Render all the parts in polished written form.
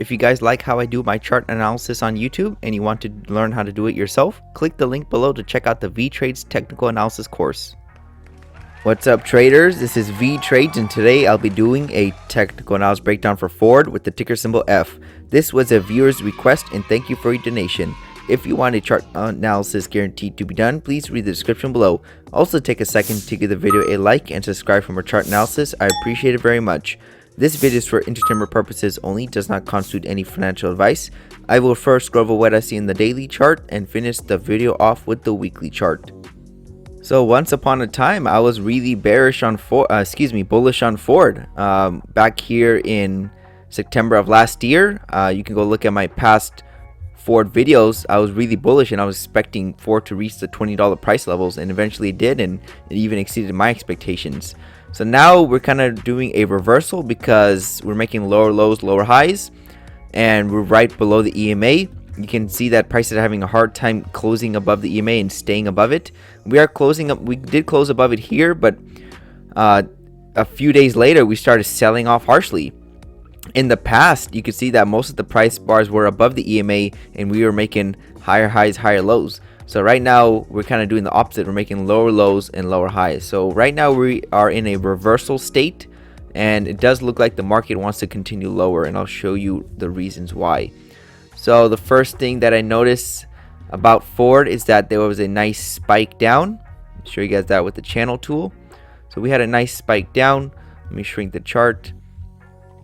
If you guys like how I do my chart analysis on YouTube and you want to learn how to do it yourself, click the link below to check out the Vee Trades technical analysis course. What's up, traders? This is Vee Trades, and today I'll be doing a technical analysis breakdown for Ford with the ticker symbol F. This was a viewer's request, and thank you for your donation. If you want a chart analysis guaranteed to be done, please read the description below. Also, take a second to give the video a like and subscribe for more chart analysis. I appreciate it very much. This video is for entertainment purposes only, does not constitute any financial advice. I will first go over what I see in the daily chart and finish the video off with the weekly chart. So once upon a time, I was really bullish on Ford. Back here in September of last year, you can go look at my past Ford videos. I was really bullish, and I was expecting Ford to reach the $20 price levels, and eventually it did, and it even exceeded my expectations. So now we're kind of doing a reversal because we're making lower lows, lower highs, and we're right below the EMA. You can see that prices are having a hard time closing above the EMA and staying above it. We are closing up. We did close above it here, but a few days later we started selling off harshly. In the past, you could see that most of the price bars were above the EMA, and we were making higher highs, higher lows. So right now we're kind of doing the opposite. We're making lower lows and lower highs. So right now we are in a reversal state, and it does look like the market wants to continue lower, and I'll show you the reasons why. So the first thing that I noticed about Ford is that there was a nice spike down. I'll show you guys that with the channel tool. So we had a nice spike down. Let me shrink the chart.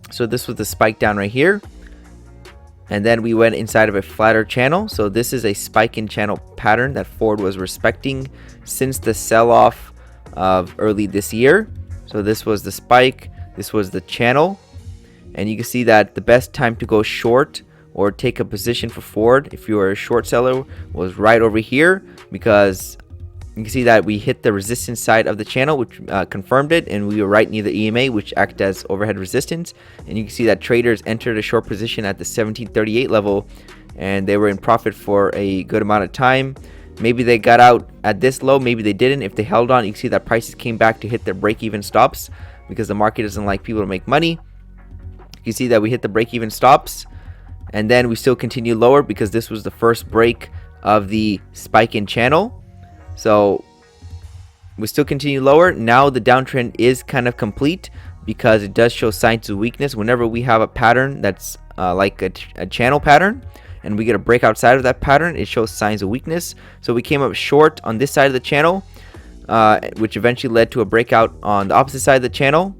So this was the spike down right here. And then we went inside of a flatter channel. So this is a spike in channel pattern that Ford was respecting since the sell-off of early this year. So this was the spike. This was the channel. And you can see that the best time to go short or take a position for Ford, if you are a short seller, was right over here, because you can see that we hit the resistance side of the channel, which confirmed it, and we were right near the EMA, which acted as overhead resistance. And you can see that traders entered a short position at the 1738 level, and they were in profit for a good amount of time. Maybe they got out at this low, maybe they didn't. If they held on, you can see that prices came back to hit their break-even stops, because the market doesn't like people to make money. You can see that we hit the break-even stops, and then we still continue lower because this was the first break of the spike in channel. So we still continue lower. Now the downtrend is kind of complete because it does show signs of weakness. Whenever we have a pattern that's like a channel pattern, and we get a break outside of that pattern, it shows signs of weakness. So we came up short on this side of the channel, which eventually led to a breakout on the opposite side of the channel,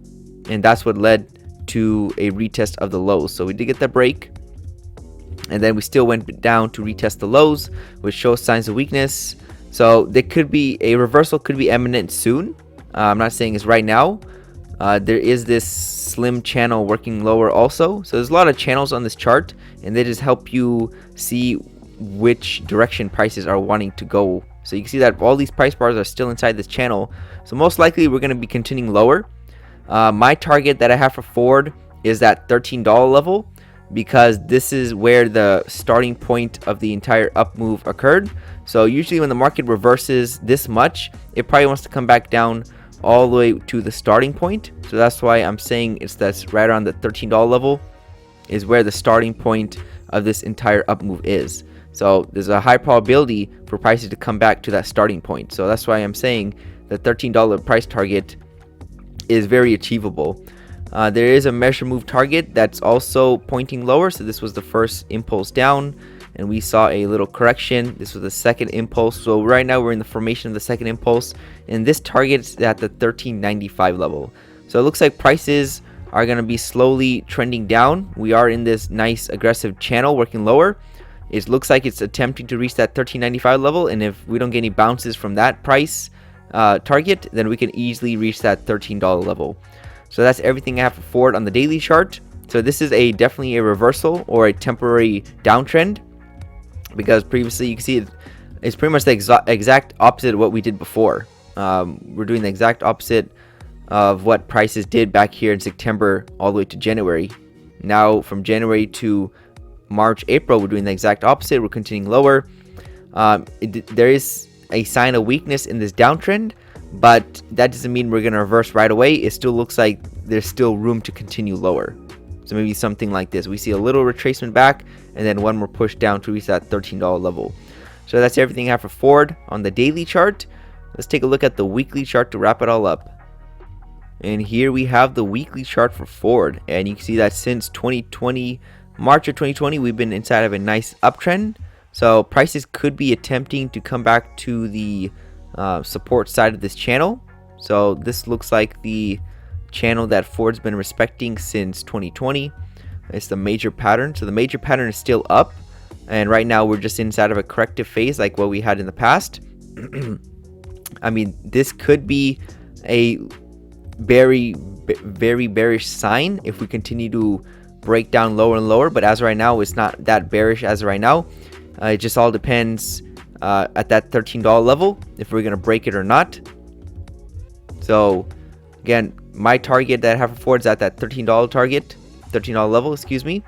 and that's what led to a retest of the lows. So we did get that break, and then we still went down to retest the lows, which shows signs of weakness. So there could be a reversal, could be imminent soon. I'm not saying it's right now. There is this slim channel working lower also. So there's a lot of channels on this chart, and they just help you see which direction prices are wanting to go. So you can see that all these price bars are still inside this channel. So most likely we're going to be continuing lower. My target that I have for Ford is that $13 level, because this is where the starting point of the entire up move occurred. So usually when the market reverses this much, it probably wants to come back down all the way to the starting point. So that's why I'm saying that's right around the $13 level is where the starting point of this entire up move is. So there's a high probability for prices to come back to that starting point. So that's why I'm saying the $13 price target is very achievable. There is a measure move target that's also pointing lower. So this was the first impulse down, and we saw a little correction. This was the second impulse. So right now we're in the formation of the second impulse, and this target is at the 1395 level. So it looks like prices are going to be slowly trending down. We are in this nice aggressive channel working lower. It looks like it's attempting to reach that 1395 level, and if we don't get any bounces from that price target, then we can easily reach that $13 level. So that's everything I have for Ford on the daily chart. So this is definitely a reversal or a temporary downtrend, because previously you can see it's pretty much the exact opposite of what we did before. We're doing the exact opposite of what prices did back here in September all the way to January. Now from January to March, April, we're doing the exact opposite. We're continuing lower. There is a sign of weakness in this downtrend, but that doesn't mean we're going to reverse right away. It still looks like there's still room to continue lower. So maybe something like this. We see a little retracement back and then one more push down to reach that $13 level. So that's everything I have for Ford on the daily chart. Let's take a look at the weekly chart to wrap it all up. And here we have the weekly chart for Ford, and you can see that since 2020, March of 2020, we've been inside of a nice uptrend. So prices could be attempting to come back to the support side of this channel. So this looks like the channel that Ford's been respecting since 2020. It's the major pattern. So the major pattern is still up, and right now we're just inside of a corrective phase like what we had in the past. I mean, this could be a very bearish sign if we continue to break down lower and lower, but as right now it's not that bearish as right now. It just all depends at that $13 level if we're gonna break it or not. So again, my target that I have for Ford is at that $13 level, excuse me.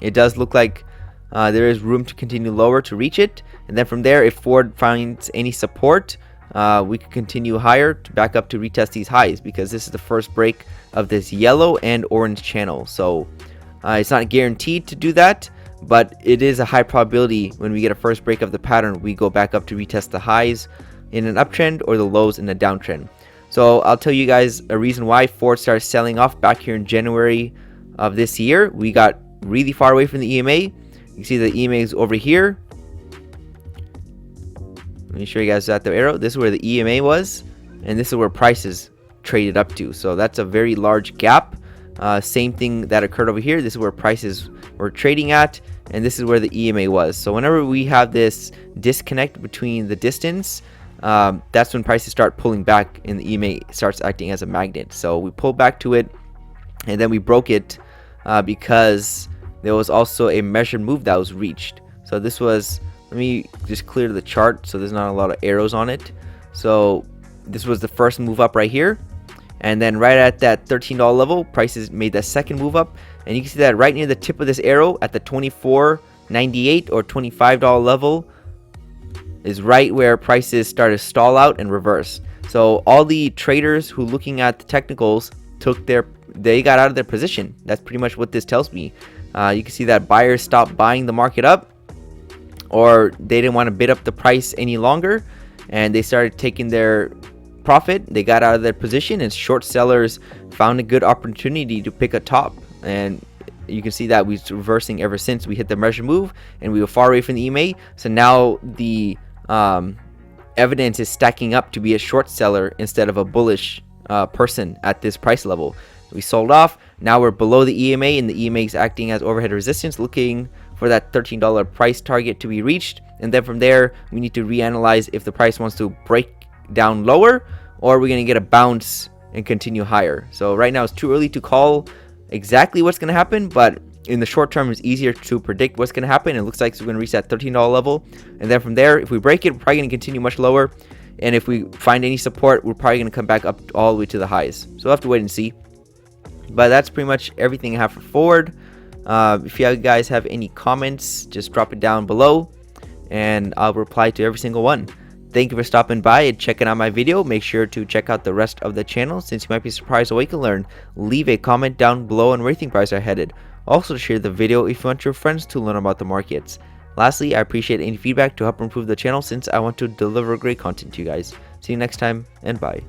It does look like there is room to continue lower to reach it, and then from there, if Ford finds any support, we could continue higher to back up to retest these highs, because this is the first break of this yellow and orange channel. So it's not guaranteed to do that, but it is a high probability when we get a first break of the pattern, we go back up to retest the highs in an uptrend or the lows in a downtrend. So I'll tell you guys a reason why Ford started selling off back here in January of this year. We got really far away from the EMA. You can see the EMA is over here. Let me show you guys that the arrow. This is where the EMA was, and this is where prices traded up to. So that's a very large gap. Same thing that occurred over here. This is where prices were trading at, and this is where the EMA was. So whenever we have this disconnect between the distance, that's when prices start pulling back and the EMA starts acting as a magnet. So we pulled back to it, and then we broke it because there was also a measured move that was reached. So this was, let me just clear the chart so there's not a lot of arrows on it. So this was the first move up right here, and then right at that $13 level, prices made that second move up, and you can see that right near the tip of this arrow at the $24.98 or $25 level is right where prices started to stall out and reverse. So all the traders who looking at the technicals they got out of their position. That's pretty much what this tells me. You can see that buyers stopped buying the market up, or they didn't want to bid up the price any longer, and they started taking their profit. They got out of their position, and short sellers found a good opportunity to pick a top, and you can see that we're reversing ever since we hit the measure move, and we were far away from the EMA. So now the evidence is stacking up to be a short seller instead of a bullish person at this price level. We sold off. Now we're below the EMA, and the EMA is acting as overhead resistance, looking for that $13 price target to be reached. And then from there, we need to reanalyze if the price wants to break down lower, or we're going to get a bounce and continue higher. So right now it's too early to call exactly what's going to happen, but in the short term it's easier to predict what's going to happen. It looks like we're going to reach that $13 level, and then from there, if we break it, we're probably going to continue much lower, and if we find any support, we're probably going to come back up all the way to the highs. So we'll have to wait and see. But that's pretty much everything I have for Ford. If you guys have any comments, just drop it down below, and I'll reply to every single one. Thank you for stopping by and checking out my video. Make sure to check out the rest of the channel, since you might be surprised at what you can learn. Leave a comment down below on where you think prices are headed. Also, share the video if you want your friends to learn about the markets. Lastly, I appreciate any feedback to help improve the channel, since I want to deliver great content to you guys. See you next time, and bye.